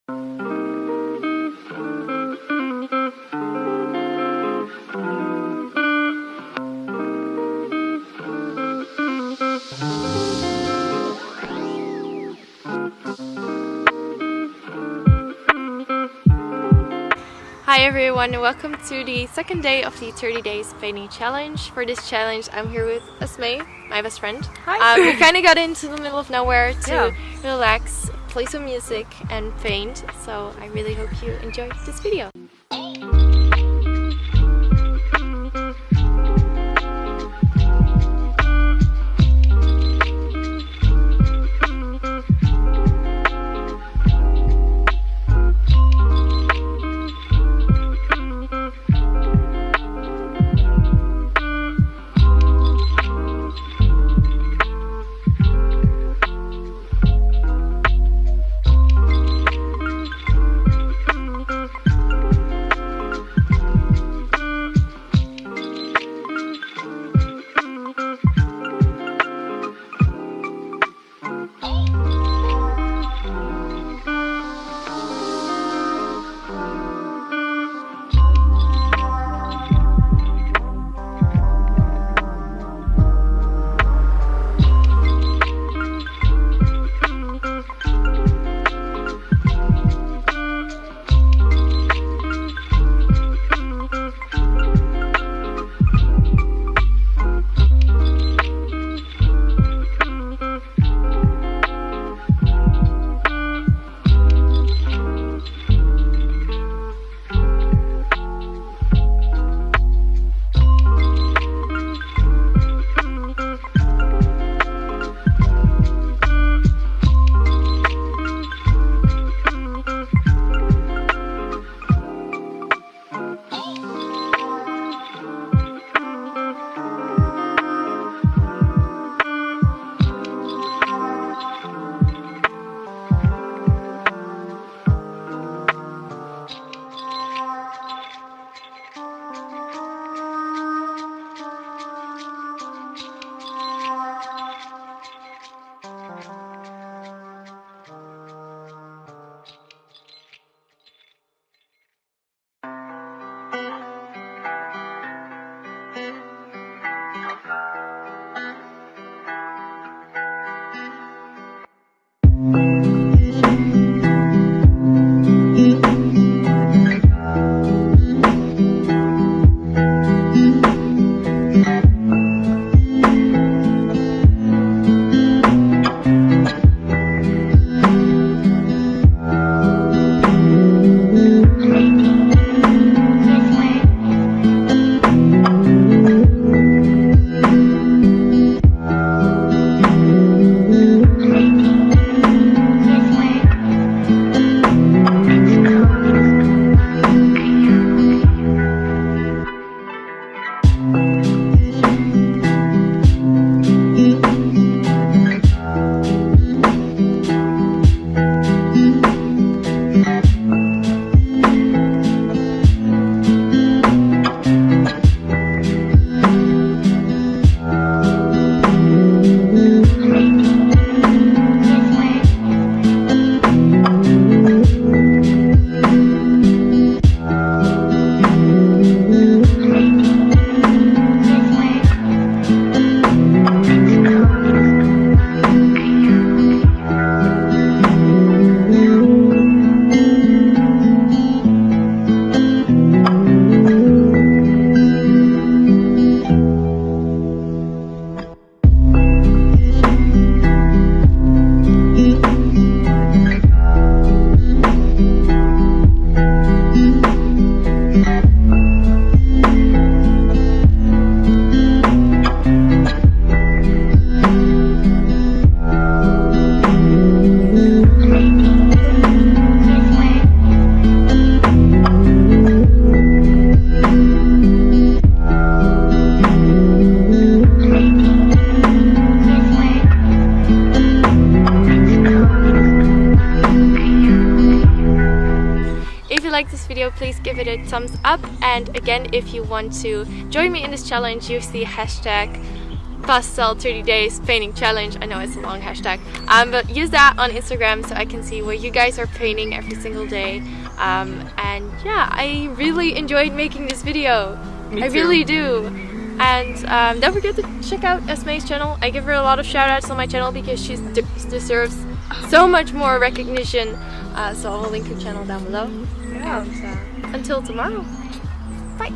Hi everyone, and welcome to the second day of the 30 days painting challenge. For this challenge I'm here with Esmee, my best friend. Hi. We kind of got into the middle of nowhere to relax, play some music and paint, so I really hope you enjoyed this video. like this video, please give it a thumbs up, and again, if you want to join me in this challenge, use the hashtag Pastel 30 days painting challenge. I know it's a long hashtag, but use that on Instagram so I can see what you guys are painting every single day. And yeah, I really enjoyed making this video. I really do. And don't forget to check out Esmee's channel. I give her a lot of shout outs on my channel because she deserves so much more recognition. So I will link her channel down below. And until tomorrow, bye.